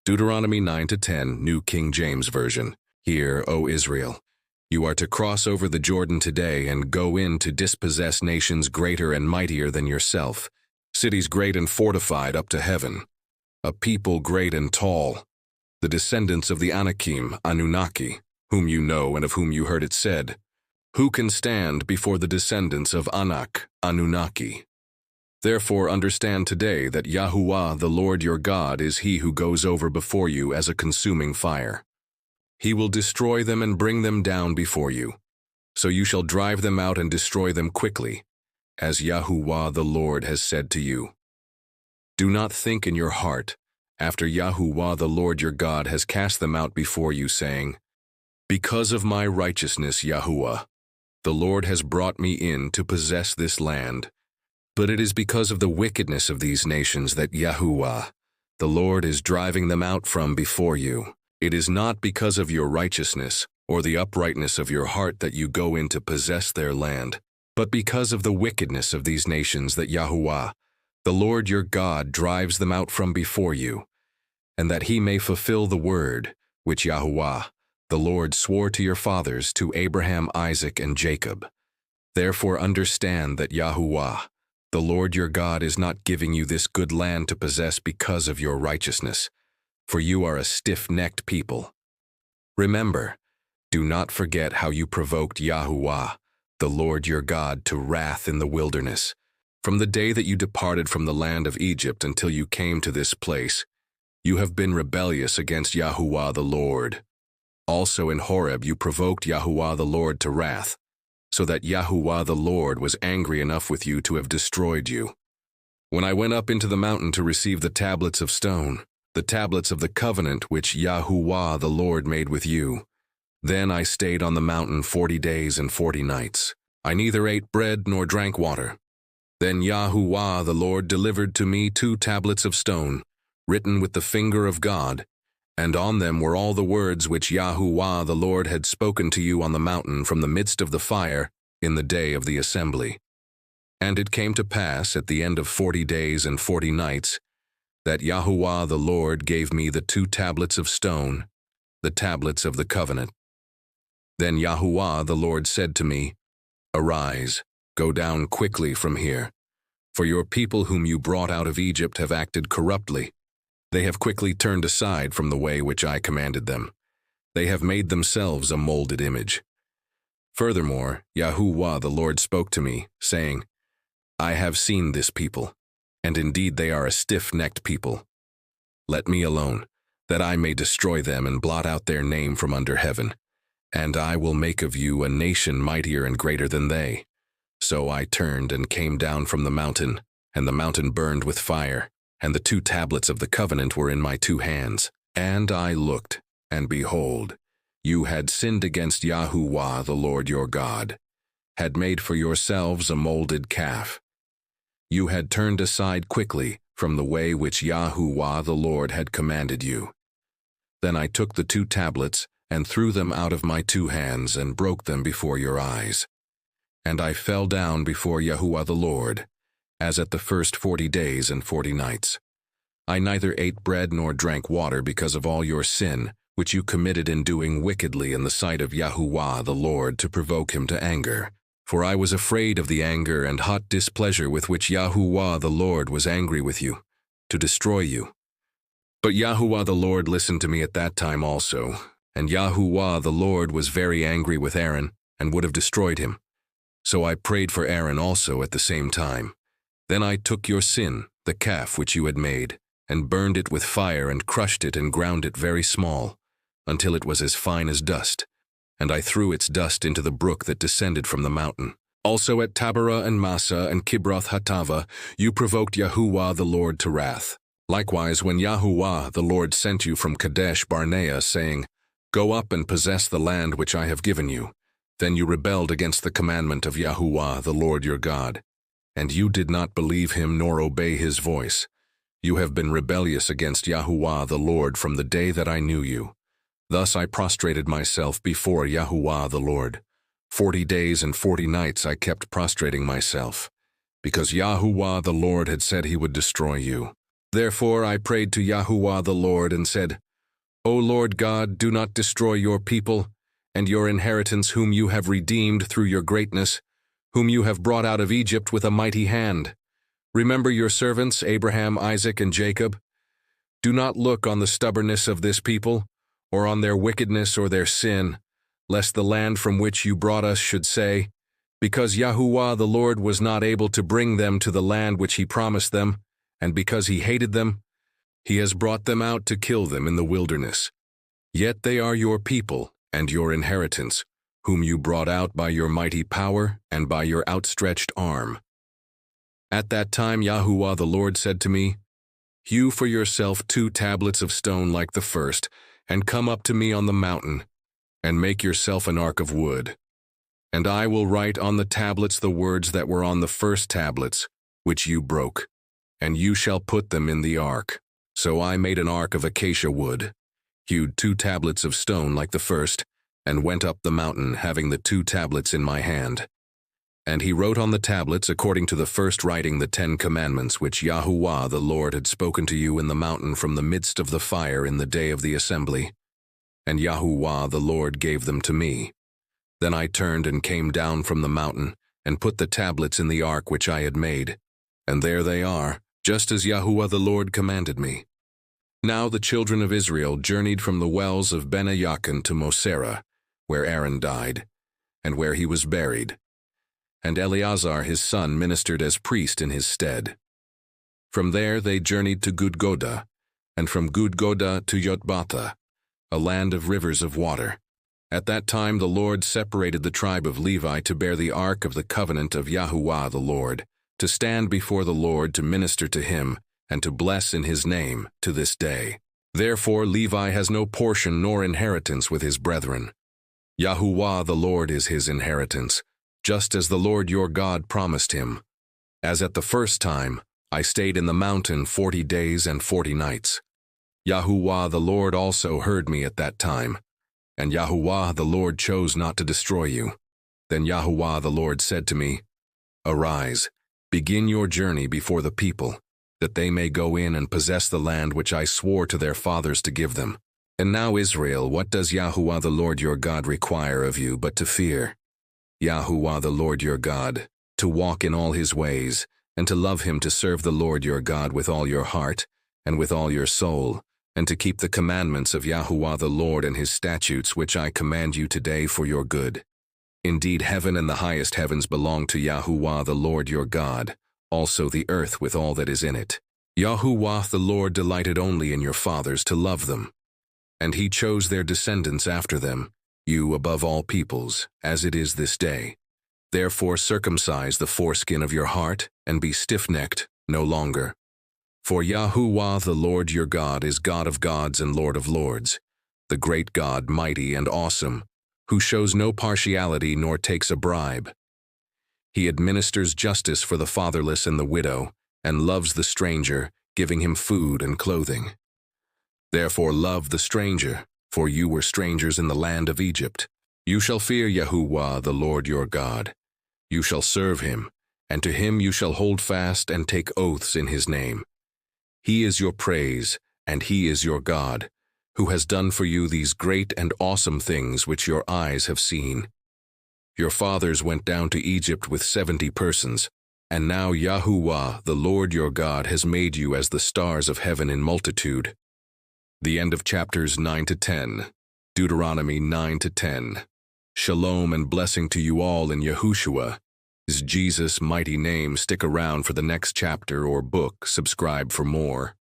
Deuteronomy 9-10, New King James Version. Hear, O Israel, you are to cross over the Jordan today and go in to dispossess nations greater and mightier than yourself, cities great and fortified up to heaven, a people great and tall, the descendants of the Anakim, Anunnaki, whom you know and of whom you heard it said, who can stand before the descendants of Anak, Anunnaki? Therefore understand today that Yahuwah the Lord your God is he who goes over before you as a consuming fire. He will destroy them and bring them down before you. So you shall drive them out and destroy them quickly, as Yahuwah the Lord has said to you. Do not think in your heart, after Yahuwah the Lord your God has cast them out before you, saying, because of my righteousness, Yahuwah, the Lord has brought me in to possess this land. But it is because of the wickedness of these nations that Yahuwah, the Lord, is driving them out from before you. It is not because of your righteousness or the uprightness of your heart that you go in to possess their land, but because of the wickedness of these nations that Yahuwah, the Lord your God, drives them out from before you, and that he may fulfill the word which Yahuwah, the Lord, swore to your fathers, to Abraham, Isaac, and Jacob. Therefore understand that Yahuwah, the Lord your God, is not giving you this good land to possess because of your righteousness, for you are a stiff-necked people. Remember, do not forget how you provoked Yahuwah, the Lord your God, to wrath in the wilderness. From the day that you departed from the land of Egypt until you came to this place, you have been rebellious against Yahuwah the Lord. Also in Horeb you provoked Yahuwah the Lord to wrath, so that Yahuwah the Lord was angry enough with you to have destroyed you. When I went up into the mountain to receive the tablets of stone, the tablets of the covenant which Yahuwah the Lord made with you, then I stayed on the mountain 40 days and 40 nights. I neither ate bread nor drank water. Then Yahuwah the Lord delivered to me 2 tablets of stone, written with the finger of God, and on them were all the words which Yahuwah the Lord had spoken to you on the mountain from the midst of the fire in the day of the assembly. And it came to pass at the end of 40 days and 40 nights that Yahuwah the Lord gave me the 2 tablets of stone, the tablets of the covenant. Then Yahuwah the Lord said to me, arise, go down quickly from here, for your people whom you brought out of Egypt have acted corruptly. They have quickly turned aside from the way which I commanded them. They have made themselves a molded image. Furthermore, Yahuwah the Lord spoke to me, saying, I have seen this people, and indeed they are a stiff-necked people. Let me alone, that I may destroy them and blot out their name from under heaven, and I will make of you a nation mightier and greater than they. So I turned and came down from the mountain, and the mountain burned with fire, and the 2 tablets of the covenant were in my 2 hands. And I looked, and behold, you had sinned against Yahuwah the Lord your God, had made for yourselves a molded calf. You had turned aside quickly from the way which Yahuwah the Lord had commanded you. Then I took the 2 tablets and threw them out of my 2 hands and broke them before your eyes. And I fell down before Yahuwah the Lord, as at the first 40 days and 40 nights. I neither ate bread nor drank water because of all your sin, which you committed in doing wickedly in the sight of Yahuwah the Lord to provoke him to anger. For I was afraid of the anger and hot displeasure with which Yahuwah the Lord was angry with you, to destroy you. But Yahuwah the Lord listened to me at that time also, and Yahuwah the Lord was very angry with Aaron and would have destroyed him. So I prayed for Aaron also at the same time. Then I took your sin, the calf which you had made, and burned it with fire and crushed it and ground it very small, until it was as fine as dust, and I threw its dust into the brook that descended from the mountain. Also at Taberah and Massa and Kibroth Hattava you provoked Yahuwah the Lord to wrath. Likewise, when Yahuwah the Lord sent you from Kadesh Barnea, saying, go up and possess the land which I have given you, then you rebelled against the commandment of Yahuwah the Lord your God. And you did not believe him nor obey his voice. You have been rebellious against Yahuwah the Lord from the day that I knew you. Thus I prostrated myself before Yahuwah the Lord. 40 days and 40 nights I kept prostrating myself, because Yahuwah the Lord had said he would destroy you. Therefore I prayed to Yahuwah the Lord and said, O Lord God, do not destroy your people and your inheritance whom you have redeemed through your greatness, whom you have brought out of Egypt with a mighty hand. Remember your servants, Abraham, Isaac, and Jacob. Do not look on the stubbornness of this people, or on their wickedness or their sin, lest the land from which you brought us should say, because Yahuwah the Lord was not able to bring them to the land which he promised them, and because he hated them, he has brought them out to kill them in the wilderness. Yet they are your people and your inheritance, whom you brought out by your mighty power and by your outstretched arm. At that time Yahuwah the Lord said to me, Hew for yourself 2 tablets of stone like the first, and come up to me on the mountain, and make yourself an ark of wood. And I will write on the tablets the words that were on the first tablets, which you broke, and you shall put them in the ark. So I made an ark of acacia wood, hewed 2 tablets of stone like the first, and went up the mountain having the 2 tablets in my hand. And he wrote on the tablets according to the first writing the 10 commandments which Yahuwah the Lord had spoken to you in the mountain from the midst of the fire in the day of the assembly. And Yahuwah the Lord gave them to me. Then I turned and came down from the mountain, and put the tablets in the ark which I had made. And there they are, just as Yahuwah the Lord commanded me. Now the children of Israel journeyed from the wells of Ben-Ayakan to Mosera, where Aaron died, and where he was buried. And Eleazar his son ministered as priest in his stead. From there they journeyed to Gudgoda, and from Gudgoda to Yotbatha, a land of rivers of water. At that time the Lord separated the tribe of Levi to bear the ark of the covenant of Yahuwah the Lord, to stand before the Lord to minister to him, and to bless in his name to this day. Therefore Levi has no portion nor inheritance with his brethren. Yahuwah the Lord is his inheritance, just as the Lord your God promised him. As at the first time, I stayed in the mountain 40 days and 40 nights. Yahuwah the Lord also heard me at that time, and Yahuwah the Lord chose not to destroy you. Then Yahuwah the Lord said to me, Arise, begin your journey before the people, that they may go in and possess the land which I swore to their fathers to give them. And now Israel, what does Yahuwah the Lord your God require of you but to fear Yahuwah the Lord your God, to walk in all his ways, and to love him, to serve the Lord your God with all your heart and with all your soul, and to keep the commandments of Yahuwah the Lord and his statutes which I command you today for your good. Indeed, heaven and the highest heavens belong to Yahuwah the Lord your God, also the earth with all that is in it. Yahuwah the Lord delighted only in your fathers to love them, and he chose their descendants after them, you above all peoples, as it is this day. Therefore circumcise the foreskin of your heart, and be stiff-necked no longer. For Yahuwah the Lord your God is God of gods and Lord of lords, the great God, mighty and awesome, who shows no partiality nor takes a bribe. He administers justice for the fatherless and the widow, and loves the stranger, giving him food and clothing. Therefore love the stranger, for you were strangers in the land of Egypt. You shall fear Yahuwah the Lord your God. You shall serve him, and to him you shall hold fast and take oaths in his name. He is your praise, and he is your God, who has done for you these great and awesome things which your eyes have seen. Your fathers went down to Egypt with 70 persons, and now Yahuwah the Lord your God has made you as the stars of heaven in multitude. The end of chapters 9 to 10. Deuteronomy 9 to 10. Shalom and blessing to you all in Yahushua. Is Jesus' mighty name. Stick around for the next chapter or book. Subscribe for more.